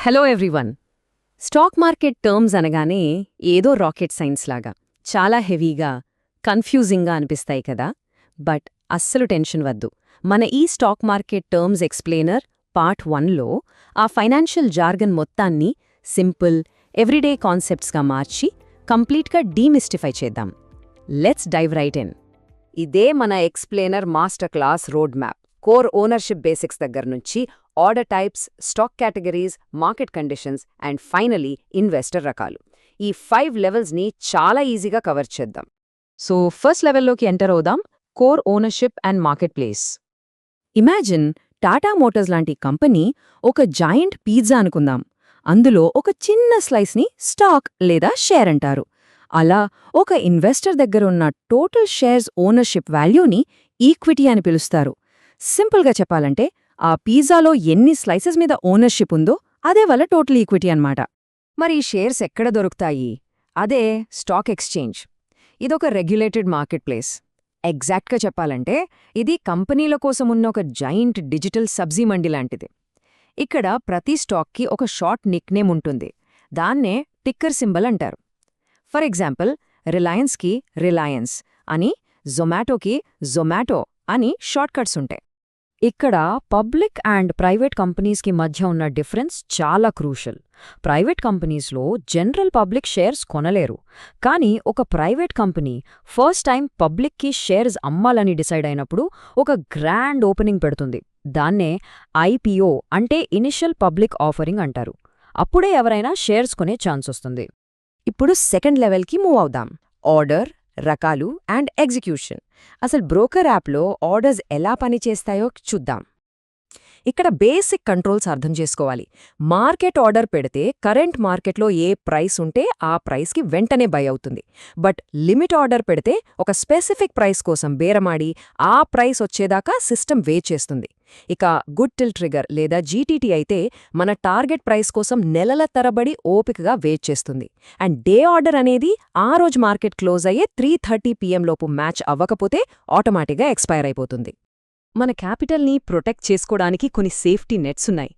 Hello everyone. Stock market terms అనగానే ఏదో rocket science లాగా చాలా హెవీగా కన్ఫ్యూజింగ్గా అనిపిస్తాయి కదా. బట్ అస్సలు టెన్షన్ వద్దు. మన ఈ stock market terms explainer part 1లో ఆ ఫైనాన్షియల్ జార్గన్ మొత్తాన్ని సింపుల్ ఎవ్రీడే కాన్సెప్ట్స్గా మార్చి కంప్లీట్గా డీమిస్టిఫై చేద్దాం. Let's dive right in. ఇదే మన explainer master class road map. Core ownership basics దగ్గర నుంచి ఆర్డర్ టైప్స్, స్టాక్ కేటగిరీస్, market conditions and finally investor రకాలు, ఈ 5 లెవెల్స్ని చాలా ఈజీగా కవర్ చేద్దాం. సో ఫస్ట్ లెవెల్లోకి ఎంటర్ అవుదాం, core ownership and market place. Imagine Tata Motors లాంటి కంపెనీ ఒక జాయింట్ పిజ్జా అనుకుందాం. అందులో ఒక చిన్న స్లైస్ని స్టాక్ లేదా షేర్ అంటారు. అలా ఒక ఇన్వెస్టర్ దగ్గర ఉన్న టోటల్ షేర్స్ ఓనర్షిప్ వాల్యూని ఈక్విటీ అని పిలుస్తారు. సింపుల్గా చెప్పాలంటే ఆ పిజ్జాలో ఎన్ని స్లైసెస్ మీద ఓనర్షిప్ ఉందో అదే వాళ్ళ టోటల్ ఈక్విటీ అన్నమాట. మరి ఈ షేర్స్ ఎక్కడ దొరుకుతాయి? అదే స్టాక్ ఎక్స్చేంజ్. ఇదొక రెగ్యులేటెడ్ మార్కెట్ ప్లేస్. ఎగ్జాక్ట్గా చెప్పాలంటే ఇది కంపెనీల కోసమున్న ఒక జైంట్ డిజిటల్ సబ్జీ మండి లాంటిది. ఇక్కడ ప్రతి స్టాక్కి ఒక షార్ట్ నిక్నేమ్ ఉంటుంది. దాన్నే టిక్కర్ సింబల్ అంటారు. ఫర్ ఎగ్జాంపుల్, రిలయన్స్కి రిలయన్స్ అని, జొమాటోకి జొమాటో అని షార్ట్కట్స్ ఉంటాయి. ఇక్కడ పబ్లిక్ అండ్ ప్రైవేట్ కంపెనీస్కి మధ్య ఉన్న డిఫరెన్స్ చాలా క్రూషల్. ప్రైవేట్ కంపెనీస్లో జనరల్ పబ్లిక్ షేర్స్ కొనలేరు. కానీ ఒక ప్రైవేట్ కంపెనీ ఫస్ట్ టైం పబ్లిక్కి షేర్స్ అమ్మాలని డిసైడ్ అయినప్పుడు ఒక గ్రాండ్ ఓపెనింగ్ పెడుతుంది. దాన్నే ఐపీఓ అంటే ఇనిషియల్ పబ్లిక్ ఆఫరింగ్ అంటారు. అప్పుడే ఎవరైనా షేర్స్ కొనే ఛాన్స్ వస్తుంది. ఇప్పుడు సెకండ్ లెవెల్కి మూవ్ అవుదాం, ఆర్డర్, రకాలు అండ్ ఎగ్జిక్యూషన్. అసలు బ్రోకర్ యాప్లో ఆర్డర్స్ ఎలా పనిచేస్తాయో చూద్దాం. ఇక్కడ బేసిక్ కంట్రోల్స్ అర్థం చేసుకోవాలి. మార్కెట్ ఆర్డర్ పెడితే కరెంట్ మార్కెట్లో ఏ ప్రైస్ ఉంటే ఆ ప్రైస్కి వెంటనే బై అవుతుంది. బట్ లిమిట్ ఆర్డర్ పెడితే ఒక స్పెసిఫిక్ ప్రైస్ కోసం బేరమాడి ఆ ప్రైస్ వచ్చేదాకా సిస్టమ్ వెయిట్ చేస్తుంది. ఇక గుడ్ టిల్ ట్రిగర్ లేదా జీటీటీ అయితే మన టార్గెట్ ప్రైస్ కోసం నెలల తరబడి ఓపికగా వెయిట్ చేస్తుంది. అండ్ డే ఆర్డర్ అనేది ఆ రోజు మార్కెట్ క్లోజ్ అయ్యే 3:30 PM లోపు మ్యాచ్ అవ్వకపోతే ఆటోమేటిక్గా ఎక్స్పైర్ అయిపోతుంది. మన క్యాపిటల్ని ప్రొటెక్ట్ చేసుకోవడానికి కొన్ని సేఫ్టీ నెట్స్ ఉన్నాయి.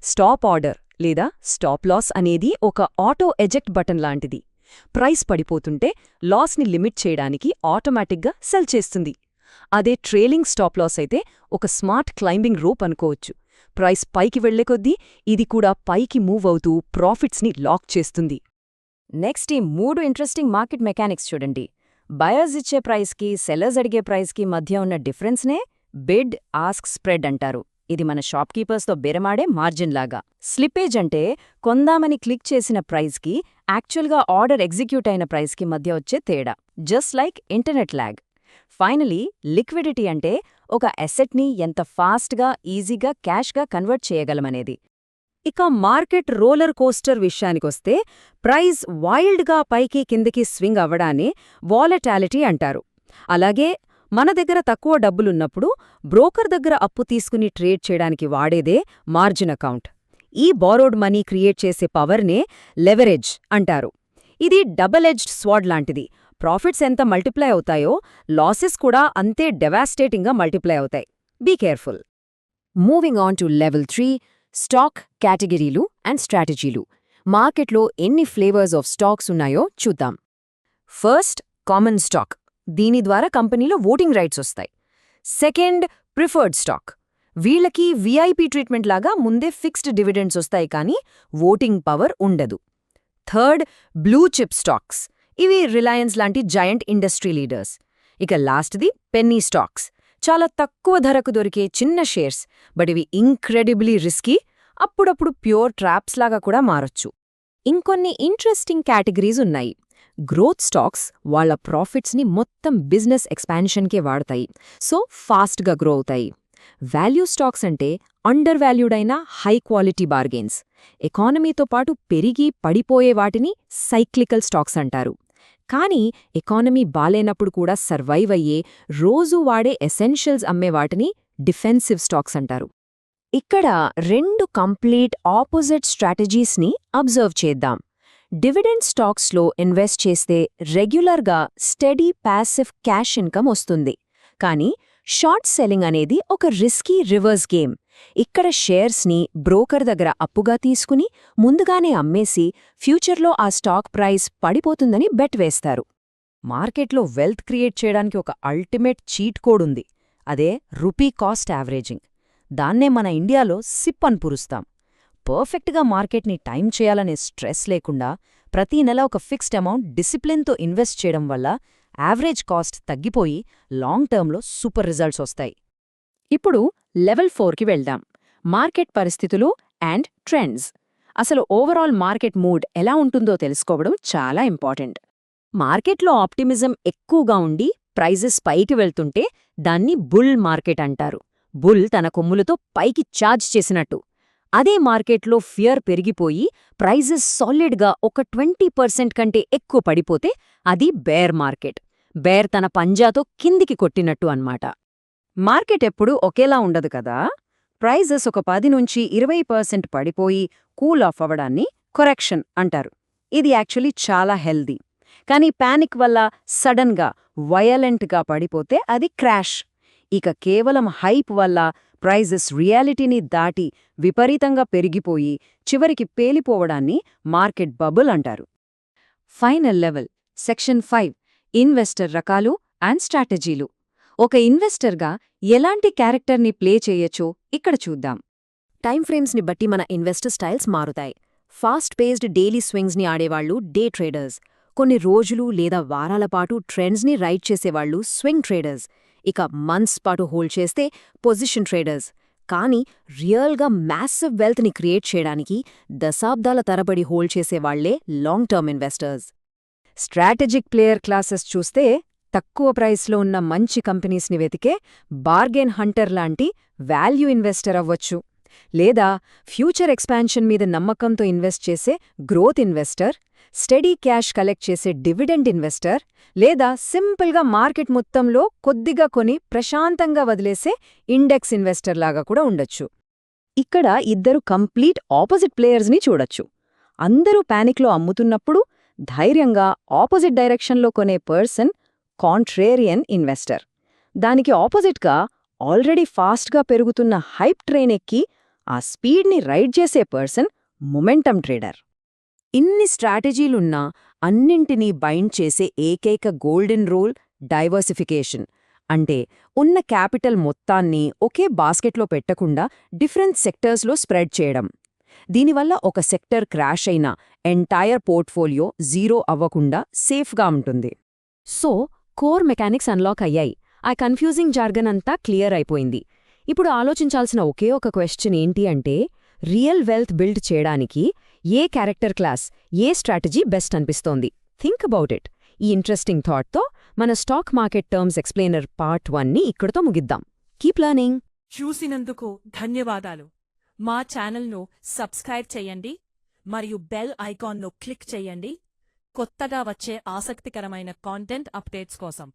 స్టాప్ ఆర్డర్ లేదా స్టాప్ లాస్ అనేది ఒక ఆటో ఎజెక్ట్ బటన్ లాంటిది. ప్రైస్ పడిపోతుంటే లాస్ని లిమిట్ చేయడానికి ఆటోమేటిక్గా సెల్ చేస్తుంది. అదే ట్రేలింగ్ స్టాప్ లాస్ అయితే ఒక స్మార్ట్ క్లైంబింగ్ రోప్ అనుకోవచ్చు. ప్రైస్ పైకి వెళ్లే కొద్దీ ఇది కూడా పైకి మూవ్ అవుతూ ప్రాఫిట్స్ని లాక్ చేస్తుంది. నెక్స్ట్ ఈ 3 ఇంట్రెస్టింగ్ మార్కెట్ మెకానిక్స్ చూడండి. బయర్స్ ఇచ్చే ప్రైస్కి సెల్లర్స్ అడిగే ప్రైస్కి మధ్య ఉన్న డిఫరెన్స్నే బిడ్ ఆస్క్ స్ప్రెడ్ అంటారు. ఇది మన షాప్కీపర్స్తో బేరమాడే మార్జిన్ లాగా. స్లిప్పేజ్ అంటే కొందామని క్లిక్ చేసిన ప్రైస్కి యాక్చువల్గా ఆర్డర్ ఎగ్జిక్యూట్ అయిన ప్రైస్కి మధ్య వచ్చే తేడా, just like internet lag. Finally liquidity అంటే ఒక అసెట్ని ఎంత ఫాస్ట్గా ఈజీగా క్యాష్గా కన్వర్ట్ చేయగలమనేది. ఇక మార్కెట్ రోలర్ కోస్టర్ విషయానికొస్తే ప్రైస్ వైల్డ్గా పైకి కిందికి స్వింగ్ అవ్వడాన్ని వాలటాలిటీ అంటారు. అలాగే మన దగ్గర తక్కువ డబ్బులున్నప్పుడు బ్రోకర్ దగ్గర అప్పు తీసుకుని ట్రేడ్ చేయడానికి వాడేదే మార్జిన్ అకౌంట్. ఈ బారోడ్ మనీ క్రియేట్ చేసే పవర్నే లెవరేజ్ అంటారు. ఇది డబుల్ ఎడ్జ్డ్ స్వార్డ్ లాంటిది. ప్రాఫిట్స్ ఎంత మల్టిప్లై అవుతాయో లాసెస్ కూడా అంతే డెవాస్టేటింగ్గా మల్టిప్లై అవుతాయి. Be careful. Moving on to level 3, stock కేటగిరీలు అండ్ స్ట్రాటజీలు. మార్కెట్లో ఎన్ని ఫ్లేవర్స్ ఆఫ్ స్టాక్స్ ఉన్నాయో చూద్దాం. First, common stock. దీని ద్వారా కంపెనీలో ఓటింగ్ రైట్స్ వస్తాయి. Second, preferred stock. వీళ్ళకి వీఐపీ ట్రీట్మెంట్ లాగా ముందే ఫిక్స్డ్ డివిడెండ్స్ వస్తాయి కానీ ఓటింగ్ పవర్ ఉండదు. Third, blue chip stocks. ఇవి రిలయన్స్ లాంటి జయంట్ ఇండస్ట్రీ లీడర్స్. ఇక లాస్ట్ది పెన్నీ స్టాక్స్. చాలా తక్కువ ధరకు దొరికే చిన్న షేర్స్, బట్ ఇవి ఇంక్రెడిబ్లీ రిస్కీ, అప్పుడప్పుడు ప్యూర్ ట్రాప్స్ లాగా కూడా మారొచ్చు. ఇంకొన్ని ఇంట్రెస్టింగ్ కేటగిరీస్ ఉన్నాయి. గ్రోత్ స్టాక్స్ వాళ్ల ప్రాఫిట్స్ని మొత్తం బిజినెస్ ఎక్స్పాన్షన్కే వాడతాయి, సో ఫాస్ట్గా గ్రో అవుతాయి. వాల్యూ స్టాక్స్ అంటే అండర్ వాల్యూడ్ అయిన హై క్వాలిటీ బార్గెయిన్స్. ఎకానమీతో పాటు పెరిగి పడిపోయే వాటిని సైక్లికల్ స్టాక్స్ అంటారు. కానీ ఎకానమీ బాలేనప్పుడు కూడా సర్వైవ్ అయ్యే, రోజూ వాడే ఎసెన్షియల్స్ అమ్మే వాటిని డిఫెన్సివ్ స్టాక్స్ అంటారు. ఇక్కడ 2 కంప్లీట్ ఆపోజిట్ స్ట్రాటజీస్ని అబ్జర్వ్ చేద్దాం. డివిడెండ్ స్టాక్స్లో ఇన్వెస్ట్ చేస్తే రెగ్యులర్గా స్టెడీ ప్యాసివ్ క్యాష్ ఇన్కమ్ వస్తుంది. కానీ షార్ట్ సెల్లింగ్ అనేది ఒక రిస్కీ రివర్స్ గేమ్. ఇక్కడ షేర్స్ని బ్రోకర్ దగ్గర అప్పుగా తీసుకుని ముందుగానే అమ్మేసి ఫ్యూచర్లో ఆ స్టాక్ ప్రైస్ పడిపోతుందని బెట్ వేస్తారు. మార్కెట్లో వెల్త్ క్రియేట్ చేయడానికి ఒక అల్టిమేట్ చీట్ కోడ్ ఉంది. అదే రూపీ కాస్ట్ యావరేజింగ్. దాన్నే మన ఇండియాలో సిప్ అని పురుస్తాం. పర్ఫెక్ట్గా మార్కెట్ని టైం చేయాలనే స్ట్రెస్ లేకుండా ప్రతీ నెల ఒక ఫిక్స్డ్ అమౌంట్ డిసిప్లిన్తో ఇన్వెస్ట్ చేయడం వల్ల యావరేజ్ కాస్ట్ తగ్గిపోయి లాంగ్ టర్మ్లో సూపర్ రిజల్ట్స్ వస్తాయి. ఇప్పుడు లెవెల్ 4కి వెళ్దాం. మార్కెట్ పరిస్థితులు అండ్ ట్రెండ్స్. అసలు ఓవరాల్ మార్కెట్ మూడ్ ఎలా ఉంటుందో తెలుసుకోవడం చాలా ఇంపార్టెంట్. మార్కెట్లో ఆప్టిమిజం ఎక్కువగా ఉండి ప్రైజెస్ పైకి వెళ్తుంటే దాన్ని బుల్ మార్కెట్ అంటారు. బుల్ తన కొమ్ములతో పైకి ఛార్జ్ చేసినట్టు. అదే మార్కెట్లో ఫియర్ పెరిగిపోయి ప్రైజెస్ సాలిడ్గా ఒక 20% కంటే ఎక్కువ పడిపోతే అది బేర్ మార్కెట్. బేర్ తన పంజాతో కిందికి కొట్టినట్టు అన్నమాట. మార్కెట్ ఎప్పుడూ ఒకేలా ఉండదు కదా. ప్రైజెస్ ఒక 10 నుంచి 20% పడిపోయి కూల్ ఆఫ్ అవ్వడాన్ని కొరెక్షన్ అంటారు. ఇది యాక్చువల్లీ చాలా హెల్దీ. కానీ పానిక్ వల్ల సడన్గా వయలెంట్గా పడిపోతే అది క్రాష్. ఇక కేవలం హైప్ వల్ల ప్రైజెస్ రియాలిటీని దాటి విపరీతంగా పెరిగిపోయి చివరికి పేలిపోవడాన్ని మార్కెట్ బబుల్ అంటారు. ఫైనల్ లెవెల్ సెక్షన్ 5 ఇన్వెస్టర్ రకాలు అండ్ స్ట్రాటజీలు. ఒక ఇన్వెస్టర్గా ఎలాంటి క్యారెక్టర్ని ప్లే చేయొచ్చో ఇక్కడ చూద్దాం. టైం ఫ్రేమ్స్ని బట్టి మన ఇన్వెస్టర్ స్టైల్స్ మారుతాయి. ఫాస్ట్ పేస్డ్ డైలీ స్వింగ్స్ని ఆడేవాళ్లు డే ట్రేడర్స్. కొన్ని రోజులు లేదా వారాల పాటు ట్రెండ్స్ని రైడ్ చేసేవాళ్లు స్వింగ్ ట్రేడర్స్. ఇక మంత్స్ పాటు హోల్డ్ చేస్తే పొజిషన్ ట్రేడర్స్. కానీ రియల్గా మ్యాసివ్ వెల్త్ని క్రియేట్ చేయడానికి దశాబ్దాల తరబడి హోల్డ్ చేసేవాళ్లే long term investors. Strategic player classes చూస్తే తక్కువ ప్రైస్లో ఉన్న మంచి కంపెనీస్ని వెతికే బార్గెన్ హంటర్ లాంటి వాల్యూ ఇన్వెస్టర్ అవ్వచ్చు. లేదా ఫ్యూచర్ ఎక్స్పాన్షన్ మీద నమ్మకంతో ఇన్వెస్ట్ చేసే growth investor, study cash collect చేసే డివిడెండ్ ఇన్వెస్టర్, లేదా సింపుల్గా మార్కెట్ మొత్తంలో కొద్దిగా కొని ప్రశాంతంగా వదిలేసే ఇండెక్స్ ఇన్వెస్టర్ లాగా కూడా ఉండొచ్చు. ఇక్కడ ఇద్దరు కంప్లీట్ ఆపోజిట్ ప్లేయర్స్ని చూడొచ్చు. అందరూ పానిక్లో అమ్ముతున్నప్పుడు ధైర్యంగా ఆపోజిట్ డైరెక్షన్లో కొనే పర్సన్ కాంట్రేరియన్ ఇన్వెస్టర్. దానికి ఆపోజిట్గా ఆల్రెడీ ఫాస్ట్గా పెరుగుతున్న హైప్ ట్రైన్ ఎక్కి ఆ స్పీడ్ని రైడ్ చేసే పర్సన్ మొమెంటమ్ ట్రేడర్. ఇన్ని స్ట్రాటజీలున్నా అన్నింటినీ బైండ్ చేసే ఏకైక గోల్డెన్ రూల్ డైవర్సిఫికేషన్. అంటే ఉన్న క్యాపిటల్ మొత్తాన్ని ఒకే బాస్కెట్లో పెట్టకుండా డిఫరెంట్ సెక్టర్స్లో స్ప్రెడ్ చేయడం. దీనివల్ల ఒక సెక్టర్ క్రాష్ అయినా ఎంటైర్ పోర్ట్ఫోలియో జీరో అవ్వకుండా సేఫ్గా ఉంటుంది. సో కోర్ మెకానిక్స్ అన్లాక్ అయ్యాయి. ఆ కన్ఫ్యూజింగ్ జార్గన్ అంతా క్లియర్ అయిపోయింది. ఇప్పుడు ఆలోచించాల్సిన ఒకే ఒక క్వశ్చన్ ఏంటి అంటే, రియల్ వెల్త్ బిల్డ్ చేయడానికి ఏ క్యారెక్టర్ క్లాస్, ఏ స్ట్రాటజీ బెస్ట్ అనిపిస్తోంది? Think about it. ఈ ఇంట్రెస్టింగ్ థాట్తో మన stock market terms explainer part 1ని ఇక్కడితో ముగిద్దాం. Keep learning. చూసినందుకు ధన్యవాదాలు. మా ఛానల్ను సబ్స్క్రైబ్ చేయండి మరియు బెల్ ఐకాన్ను క్లిక్ చేయండి కొత్తగా వచ్చే ఆసక్తికరమైన కాంటెంట్ అప్డేట్స్ కోసం.